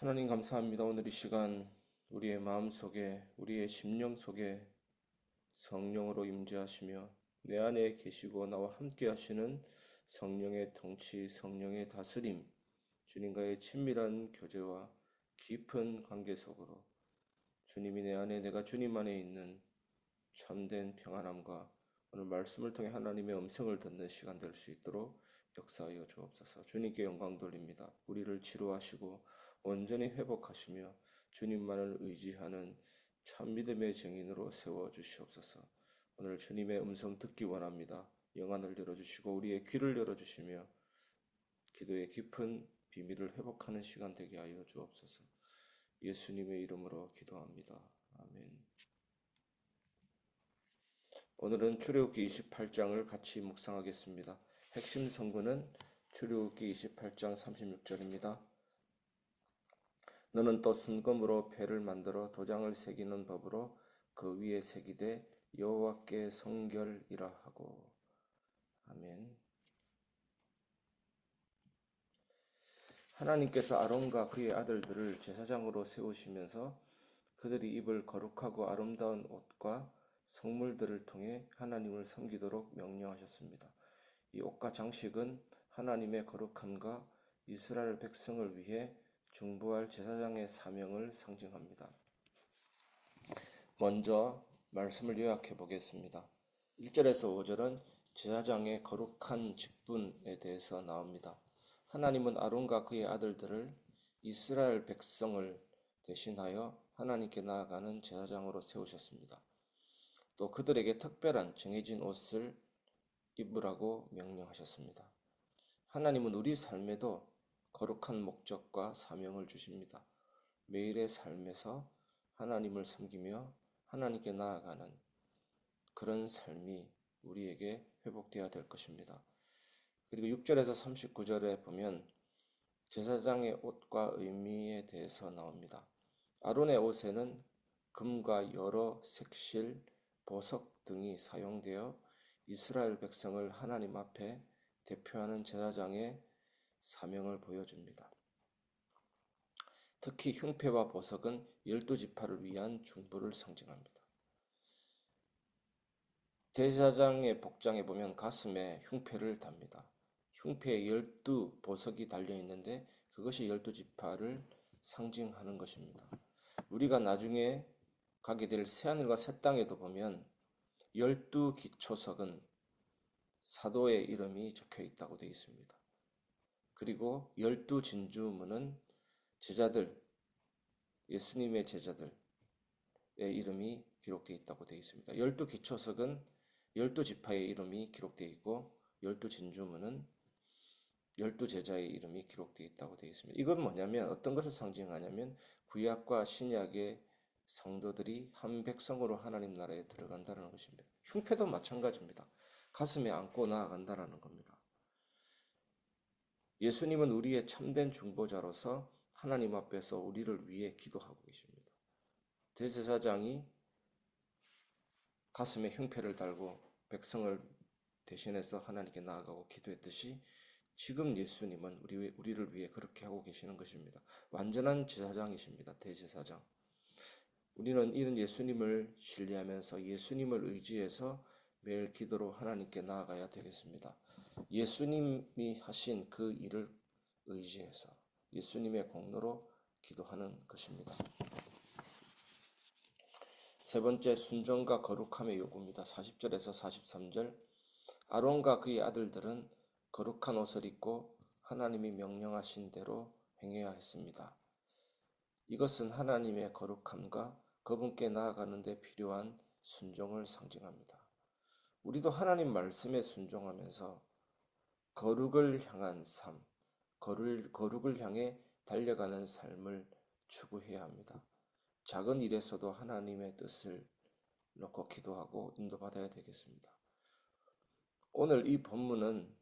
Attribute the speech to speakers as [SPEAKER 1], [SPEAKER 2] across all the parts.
[SPEAKER 1] 하나님 감사합니다. 오늘 이 시간 우리의 마음 속에, 우리의 심령 속에 성령으로 임재하시며 내 안에 계시고 나와 함께 하시는 성령의 통치, 성령의 다스림, 주님과의 친밀한 교제와 깊은 관계 속으로 주님이 내 안에, 내가 주님 안에 있는 참된 평안함과 오늘 말씀을 통해 하나님의 음성을 듣는 시간 될 수 있도록 역사하여 주옵소서. 주님께 영광 돌립니다. 우리를 치료하시고 온전히 회복하시며 주님만을 의지하는 참 믿음의 증인으로 세워 주시옵소서. 오늘 주님의 음성 듣기 원합니다. 영안을 열어주시고 우리의 귀를 열어주시며 기도의 깊은 비밀을 회복하는 시간 되게 하여 주옵소서. 예수님의 이름으로 기도합니다. 아멘. 오늘은 출애굽기 28장을 같이 묵상하겠습니다. 핵심 성구는 출애굽기 28장 36절입니다. 너는 또 순금으로 패를 만들어 도장을 새기는 법으로 그 위에 새기되 여호와께 성결이라 하고. 아멘. 하나님께서 아론과 그의 아들들을 제사장으로 세우시면서 그들이 입을 거룩하고 아름다운 옷과 성물들을 통해 하나님을 섬기도록 명령하셨습니다. 이 옷과 장식은 하나님의 거룩함과 이스라엘 백성을 위해 중보할 제사장의 사명을 상징합니다. 먼저 말씀을 요약해 보겠습니다. 1절에서 5절은 제사장의 거룩한 직분에 대해서 나옵니다. 하나님은 아론과 그의 아들들을 이스라엘 백성을 대신하여 하나님께 나아가는 제사장으로 세우셨습니다. 또 그들에게 특별한 정해진 옷을 입으라고 명령하셨습니다. 하나님은 우리 삶에도 거룩한 목적과 사명을 주십니다. 매일의 삶에서 하나님을 섬기며 하나님께 나아가는 그런 삶이 우리에게 회복되어야 될 것입니다. 그리고 6절에서 39절에 보면 제사장의 옷과 의미에 대해서 나옵니다. 아론의 옷에는 금과 여러 색실, 보석 등이 사용되어 이스라엘 백성을 하나님 앞에 대표하는 제사장의 사명을 보여줍니다. 특히 흉패와 보석은 12지파를 위한 중보를 상징합니다. 대제사장의 복장에 보면 가슴에 흉패를 답니다. 흉패에 12보석이 달려있는데 그것이 12지파를 상징하는 것입니다. 우리가 나중에 가게 될 새하늘과 새 땅에도 보면 12기초석은 사도의 이름이 적혀 있다고 되어 있습니다. 그리고 12진주문은 제자들, 예수님의 제자들의 이름이 기록되어 있다고 되어 있습니다. 12기초석은 12지파의 이름이 기록되어 있고 12진주문은 12제자의 이름이 기록되어 있다고 되어 있습니다. 이건 뭐냐면 어떤 것을 상징하냐면 구약과 신약의 성도들이 한 백성으로 하나님 나라에 들어간다는 것입니다. 흉패도 마찬가지입니다. 가슴에 안고 나아간다는 겁니다. 예수님은 우리의 참된 중보자로서 하나님 앞에서 우리를 위해 기도하고 계십니다. 대제사장이 가슴에 흉패를 달고 백성을 대신해서 하나님께 나아가고 기도했듯이 지금 예수님은 우리를 위해 그렇게 하고 계시는 것입니다. 완전한 제사장이십니다. 대제사장. 우리는 이런 예수님을 신뢰하면서 예수님을 의지해서 매일 기도로 하나님께 나아가야 되겠습니다. 예수님이 하신 그 일을 의지해서 예수님의 공로로 기도하는 것입니다. 세 번째, 순종과 거룩함의 요구입니다. 40절에서 43절. 아론과 그의 아들들은 거룩한 옷을 입고 하나님이 명령하신 대로 행해야 했습니다. 이것은 하나님의 거룩함과 그분께 나아가는 데 필요한 순종을 상징합니다. 우리도 하나님 말씀에 순종하면서 거룩을 향한 삶, 거룩을 향해 달려가는 삶을 추구해야 합니다. 작은 일에서도 하나님의 뜻을 놓고 기도하고 인도받아야 되겠습니다. 오늘 이 본문은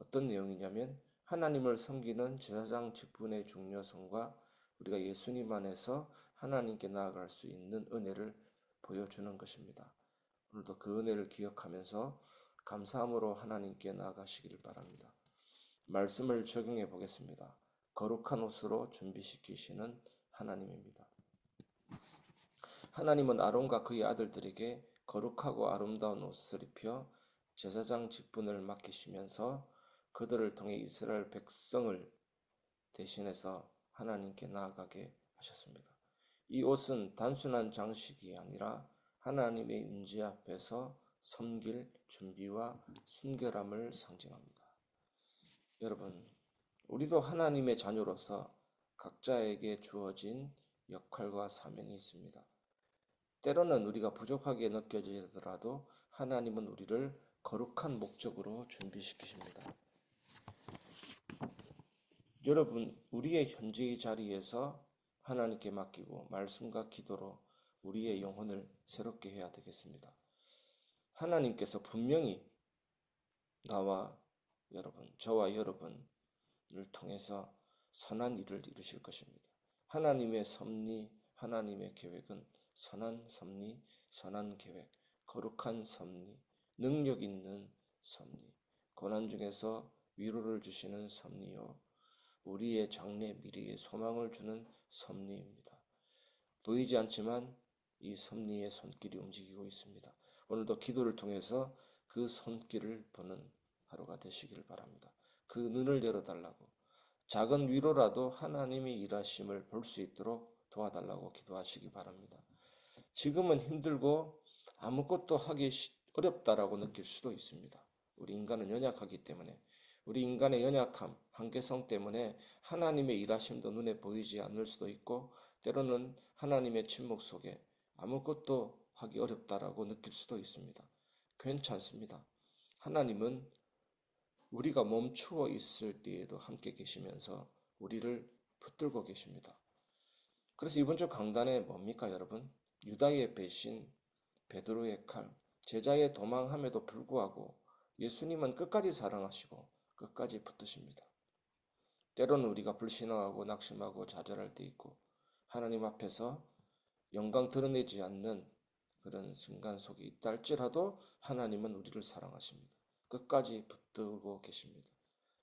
[SPEAKER 1] 어떤 내용이냐면 하나님을 섬기는 제사장 직분의 중요성과 우리가 예수님 안에서 하나님께 나아갈 수 있는 은혜를 보여주는 것입니다. 오늘도 그 은혜를 기억하면서 감사함으로 하나님께 나아가시기를 바랍니다. 말씀을 적용해 보겠습니다. 거룩한 옷으로 준비시키시는 하나님입니다. 하나님은 아론과 그의 아들들에게 거룩하고 아름다운 옷을 입혀 제사장 직분을 맡기시면서 그들을 통해 이스라엘 백성을 대신해서 하나님께 나아가게 하셨습니다. 이 옷은 단순한 장식이 아니라 하나님의 임재 앞에서 섬길 준비와 순결함을 상징합니다. 여러분, 우리도 하나님의 자녀로서 각자에게 주어진 역할과 사명이 있습니다. 때로는 우리가 부족하게 느껴지더라도 하나님은 우리를 거룩한 목적으로 준비시키십니다. 여러분, 우리의 현재의 자리에서 하나님께 맡기고 말씀과 기도로 우리의 영혼을 새롭게 해야 되겠습니다. 하나님께서 분명히 나와 여러분, 저와 여러분을 통해서 선한 일을 이루실 것입니다. 하나님의 섭리, 하나님의 계획은 선한 섭리, 선한 계획, 거룩한 섭리, 능력 있는 섭리, 고난 중에서 위로를 주시는 섭리요, 우리의 장래 미래에 소망을 주는 섭리입니다. 보이지 않지만 이 섭리의 손길이 움직이고 있습니다. 오늘도 기도를 통해서 그 손길을 보는 하루가 되시길 바랍니다. 그 눈을 열어달라고, 작은 위로라도 하나님이 일하심을 볼 수 있도록 도와달라고 기도하시기 바랍니다. 지금은 힘들고 아무것도 하기 어렵다라고 느낄 수도 있습니다. 우리 인간은 연약하기 때문에, 우리 인간의 연약함, 한계성 때문에 하나님의 일하심도 눈에 보이지 않을 수도 있고, 때로는 하나님의 침묵 속에 아무것도 하기 어렵다라고 느낄 수도 있습니다. 괜찮습니다. 하나님은 우리가 멈추어 있을 때에도 함께 계시면서 우리를 붙들고 계십니다. 그래서 이번 주 강단에 뭡니까, 여러분? 유다의 배신, 베드로의 칼, 제자의 도망함에도 불구하고 예수님은 끝까지 사랑하시고 끝까지 붙드십니다. 때로는 우리가 불신앙하고 낙심하고 좌절할 때 있고 하나님 앞에서 영광 드러내지 않는 그런 순간 속에 있다 할지라도 하나님은 우리를 사랑하십니다. 끝까지 붙들고 계십니다.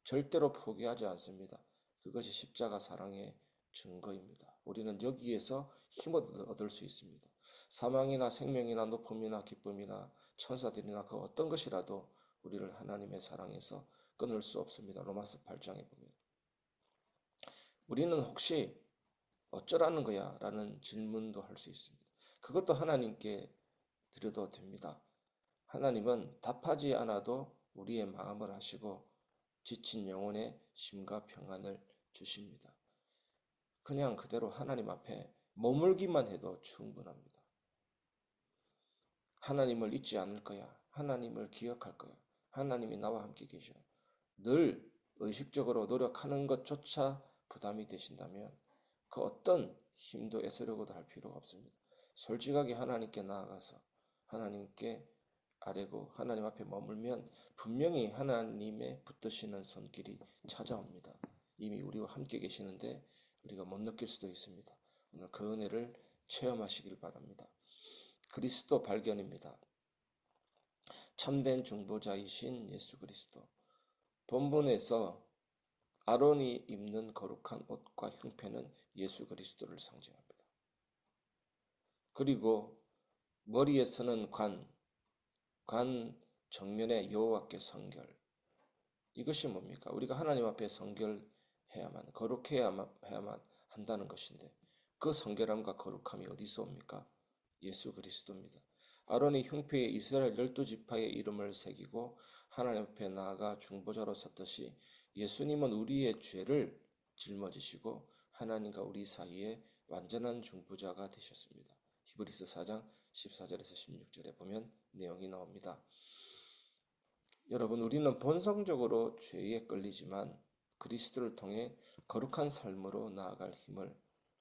[SPEAKER 1] 절대로 포기하지 않습니다. 그것이 십자가 사랑의 증거입니다. 우리는 여기에서 힘을 얻을 수 있습니다. 사망이나 생명이나 높음이나 기쁨이나 천사들이나 그 어떤 것이라도 우리를 하나님의 사랑에서 끊을 수 없습니다. 로마서 8장에 보면. 우리는 혹시 어쩌라는 거야? 라는 질문도 할 수 있습니다. 그것도 하나님께 드려도 됩니다. 하나님은 답하지 않아도 우리의 마음을 아시고 지친 영혼의 심과 평안을 주십니다. 그냥 그대로 하나님 앞에 머물기만 해도 충분합니다. 하나님을 잊지 않을 거야. 하나님을 기억할 거야. 하나님이 나와 함께 계셔. 늘 의식적으로 노력하는 것조차 부담이 되신다면 그 어떤 힘도 애쓰려고도 할 필요가 없습니다. 솔직하게 하나님께 나아가서 하나님께 아뢰고 하나님 앞에 머물면 분명히 하나님의 붙드시는 손길이 찾아옵니다. 이미 우리와 함께 계시는데 우리가 못 느낄 수도 있습니다. 오늘 그 은혜를 체험하시길 바랍니다. 그리스도 발견입니다. 참된 중보자이신 예수 그리스도. 본문에서 아론이 입는 거룩한 옷과 흉패는 예수 그리스도를 상징합니다. 그리고 머리에 쓰는 관 정면에 여호와께 성결. 이것이 뭡니까? 우리가 하나님 앞에 성결해야만, 거룩해야만 한다는 것인데 그 성결함과 거룩함이 어디서 옵니까? 예수 그리스도입니다. 아론이 흉패에 이스라엘 12지파의 이름을 새기고 하나님 앞에 나아가 중보자로 섰듯이 예수님은 우리의 죄를 짊어지시고 하나님과 우리 사이에 완전한 중보자가 되셨습니다. 히브리서 4장 14절에서 16절에 보면 내용이 나옵니다. 여러분, 우리는 본성적으로 죄에 끌리지만 그리스도를 통해 거룩한 삶으로 나아갈 힘을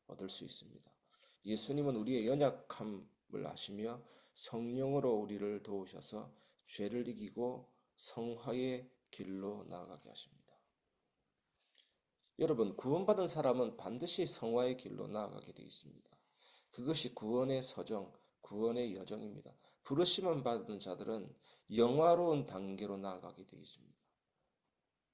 [SPEAKER 1] 얻을 수 있습니다. 예수님은 우리의 연약함을 아시며 성령으로 우리를 도우셔서 죄를 이기고 성화의 길로 나아가게 하십니다. 여러분, 구원받은 사람은 반드시 성화의 길로 나아가게 되어 있습니다. 그것이 구원의 서정, 구원의 여정입니다. 부르심을 받은 자들은 영화로운 단계로 나아가게 되어 있습니다.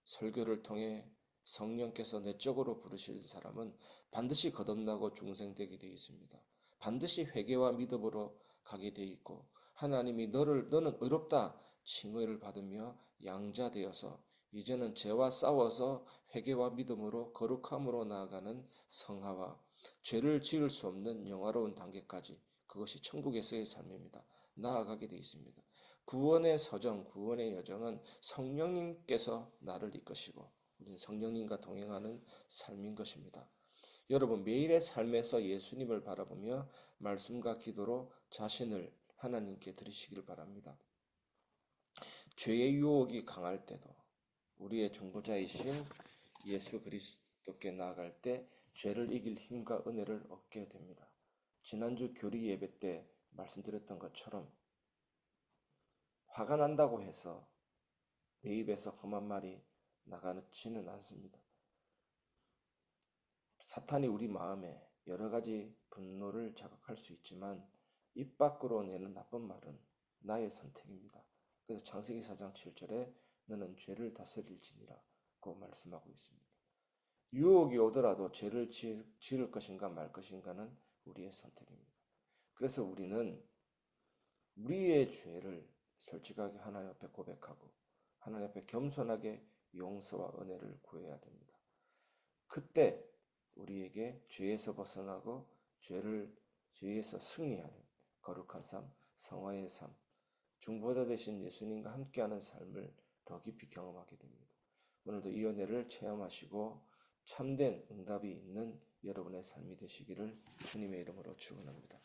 [SPEAKER 1] 설교를 통해 성령께서 내적으로 부르실 사람은 반드시 거듭나고 중생되게 되어 있습니다. 반드시 회개와 믿음으로 가게 되어 있고 하나님이 너는 의롭다 칭의를 받으며 양자되어서 이제는 죄와 싸워서 회개와 믿음으로 거룩함으로 나아가는 성화와 죄를 지을 수 없는 영화로운 단계까지 그것이 천국에서의 삶입니다. 나아가게 되어 있습니다. 구원의 서정, 구원의 여정은 성령님께서 나를 이끄시고 우리는 성령님과 동행하는 삶인 것입니다. 여러분 매일의 삶에서 예수님을 바라보며 말씀과 기도로 자신을 하나님께 드리시길 바랍니다. 죄의 유혹이 강할 때도 우리의 중보자이신 예수 그리스도께 나아갈 때 죄를 이길 힘과 은혜를 얻게 됩니다. 지난주 교리 예배 때 말씀드렸던 것처럼 화가 난다고 해서 내 입에서 험한 말이 나가지는 않습니다. 사탄이 우리 마음에 여러 가지 분노를 자극할 수 있지만 입 밖으로 내는 나쁜 말은 나의 선택입니다. 그래서 창세기 4장 7절에 너는 죄를 다스릴지니라고 말씀하고 있습니다. 유혹이 오더라도 죄를 지을 것인가 말 것인가는 우리의 선택입니다. 그래서 우리는 우리의 죄를 솔직하게 하나님 앞에 고백하고 하나님 앞에 겸손하게 용서와 은혜를 구해야 됩니다. 그때 우리에게 죄에서 벗어나고 죄에서 승리하는 거룩한 삶, 성화의 삶, 중보자 되신 예수님과 함께하는 삶을 더 깊이 경험하게 됩니다. 오늘도 이 은혜를 체험하시고 참된 응답이 있는 여러분의 삶이 되시기를 주님의 이름으로 축원합니다.